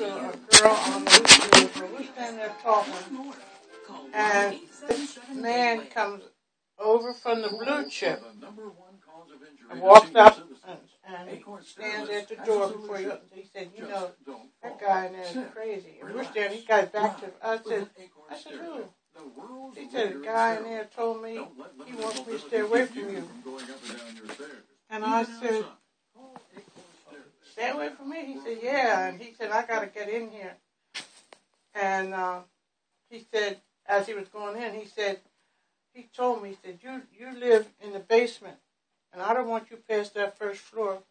to a girl on the roof. We're standing there talking, and this man comes over from the blue chip and walks up and stands at the door before he opens. He said, you know, that guy in there is crazy. And we're standing, he got back to us. I said, who? He said, the guy in there told me he wants me to stay away from you. And I said, stay away from me? He said, yeah. And he said, I got to get in here. And he said, as he was going in, he told me, he said, you live in the basement, and I don't want you past that first floor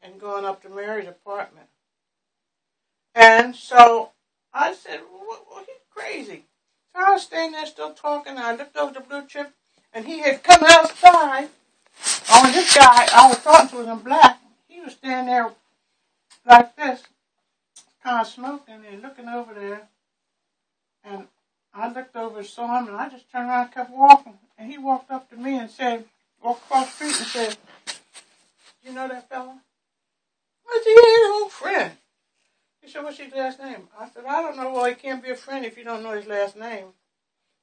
and going up to Mary's apartment. And so I said, well, he's crazy. So I was standing there still talking, and I looked over the blue chip, and he had come outside. Oh, and this guy I was talking to was in black. He was standing there like this, kind of smoking and looking over there. And I looked over and saw him, and I just turned around and kept walking. And he walked up to me and walked across the street and said, you know that fella? I said, yeah, he's an old friend. He said, what's his last name? I said, I don't know. Well, he can't be a friend if you don't know his last name.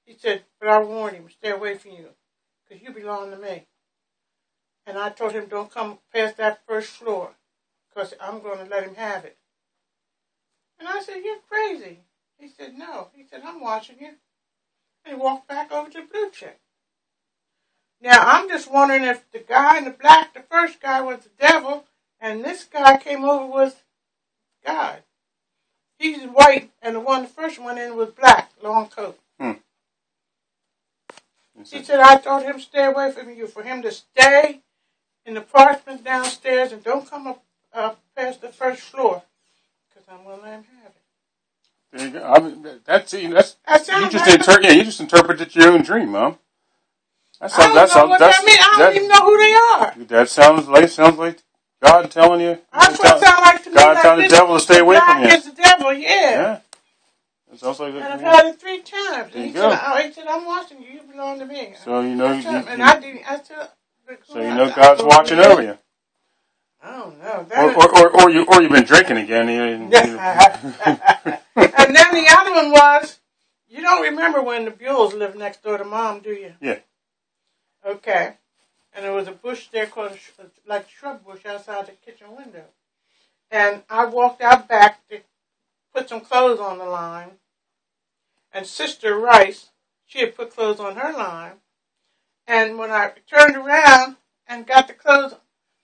He said, but I warned him, stay away from you, because you belong to me. And I told him, don't come past that first floor, because I'm going to let him have it. And I said, you're crazy. He said, no. He said, I'm watching you. And he walked back over to the blue chick. Now, I'm just wondering if the guy in the black, the first guy, was the devil, and this guy came over was God. He's white, and the first one in was black, long coat. He said, I told him stay away from you, for him to stay in the apartment downstairs and don't come up past the first floor, because I'm going to let him have it. There you go. I mean, you just interpreted your own dream, Mom. I don't know what that means. I don't even know who they are. That sounds like God telling you. That's what it sounds like to me. God telling the devil to stay away from you. God is the devil, yeah. It sounds like and I've had it 3 times. There and you go. He said, I'm watching you. You belong to me. So you know So you know God's watching over you. I don't know. Or you've been drinking again. And then the other one was, you don't remember when the Buells lived next door to Mom, do you? Yeah. Okay. And there was a bush there called like a shrub bush outside the kitchen window. And I walked out back to put some clothes on the line. And Sister Rice, she had put clothes on her line. And when I turned around and got the clothes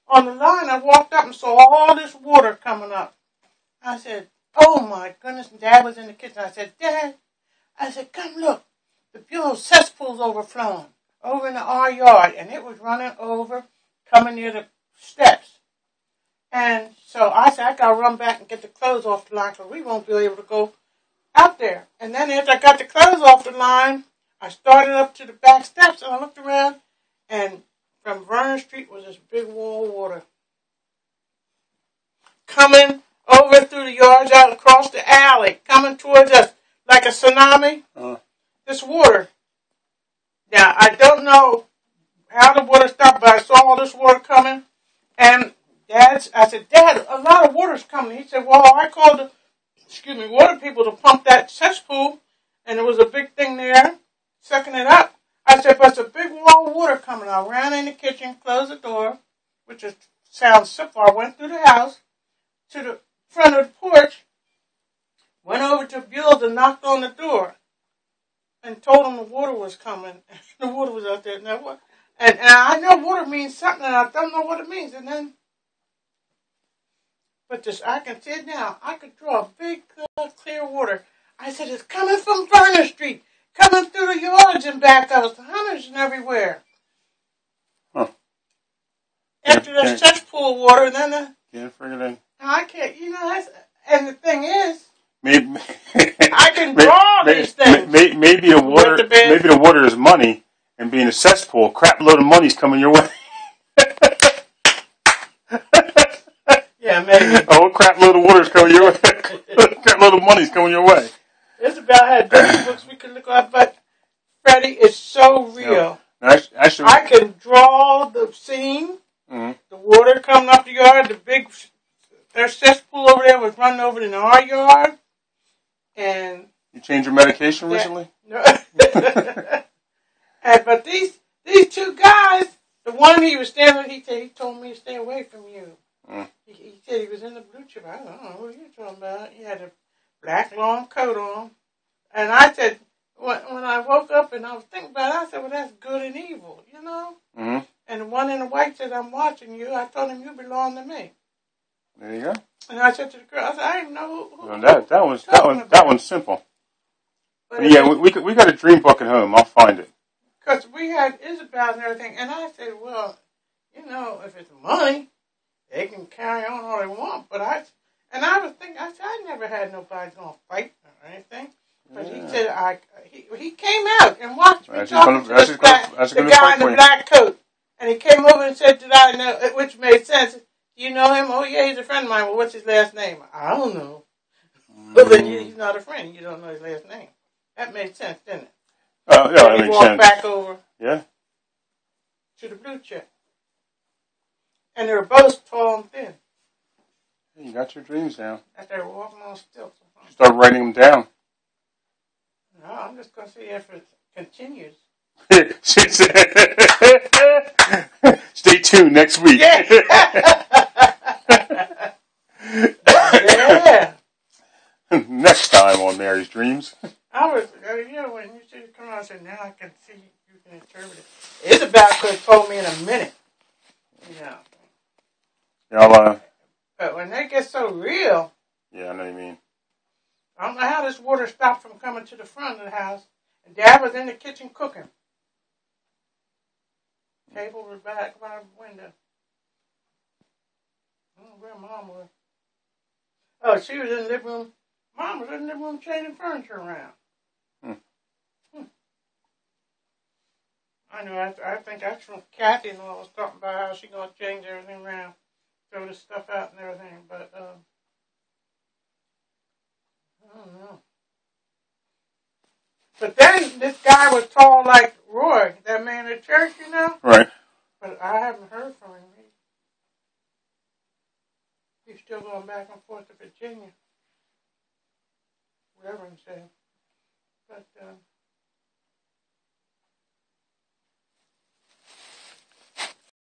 on the line, I walked up and saw all this water coming up. I said, oh my goodness. And Dad was in the kitchen. I said, Dad, come look. The Buell cesspool's overflowing over in our yard. And it was running over, coming near the steps. And so I said, I got to run back and get the clothes off the line because we won't be able to go out there. And then after I got the clothes off the line, I started up to the back steps and I looked around, and from Vernon Street was this big wall of water coming over through the yards out across the alley, coming towards us like a tsunami. This water. Now, I don't know how the water stopped, but I saw all this water coming, and I said, Dad, a lot of water's coming. He said, well, I called the water people to pump that cesspool, and there was a big thing there, sucking it up. I said, but it's a big wall of water coming. I ran in the kitchen, closed the door, which sounds simple. I went through the house to the front of the porch, went over to Buell's and knocked on the door, and told them the water was coming. The water was out there. And I know water means something, and I don't know what it means. But I can see it now. I could draw a big, clear water. I said, it's coming from Vernon Street, coming through the yards and back of us, the hunters and everywhere. Huh. After the cesspool of water, and then can't figure it out. I can't, and the thing is, maybe I can draw these things. Maybe the water is money, and being a cesspool, a crap load of money's coming your way. Yeah, maybe. A whole crap load of water's coming your way. A crap load of money's coming your way. It's about had different books we could look at, but Freddie, it's so real. No, actually, I can draw the scene, the water coming up the yard, the big their cesspool over there was running over in our yard. And you changed your medication recently? No. But these two guys, the one he was standing with, he told me to stay away from you. He said he was in the blue chip. I don't know what you're talking about. He had a black long coat on. And I said, when I woke up and I was thinking about it, I said, well, that's good and evil, you know? Mm-hmm. And the one in the white said, I'm watching you. I told him, you belong to me. There you go. And I said to the girl, I said, I didn't know who that one's simple. But yeah, we got a dream book at home. I'll find it. Because we had Isabel and everything. And I said, well, you know, if it's money, they can carry on all they want. But I was thinking, I said, I never had nobody going to fight or anything. But he said, he came out and watched me talking to the guy in the black coat. And he came over and said, did I know, which made sense. Do you know him? Oh, yeah, he's a friend of mine. Well, what's his last name? I don't know. Well, then he's not a friend. You don't know his last name. That made sense, didn't it? Oh, yeah, that makes sense. He walked back over to the blue check. And they were both tall and thin. You got your dreams down. As they were walking on stilts. Start writing them down. No, I'm just going to see if it continues. Stay tuned next week. Yeah. Yeah. Next time on Mary's Dreams. I was, when you see it come out, I said, now I can see, you can interpret it. Isabel could have told me in a minute. But when they get so real. Yeah, I know what you mean. I don't know how this water stopped from coming to the front of the house. And Dad was in the kitchen cooking. Table was back by the window. I don't know where Mom was. Oh, she was in the living room. Mom was in the living room changing furniture around. I know. I think that's from Kathy and all was talking about how she's going to change everything around, throw the stuff out and everything. But I don't know. But then this guy was tall like Roy, that man at church, you know. Right. But I haven't heard from him. He's still going back and forth to Virginia. Reverend said. But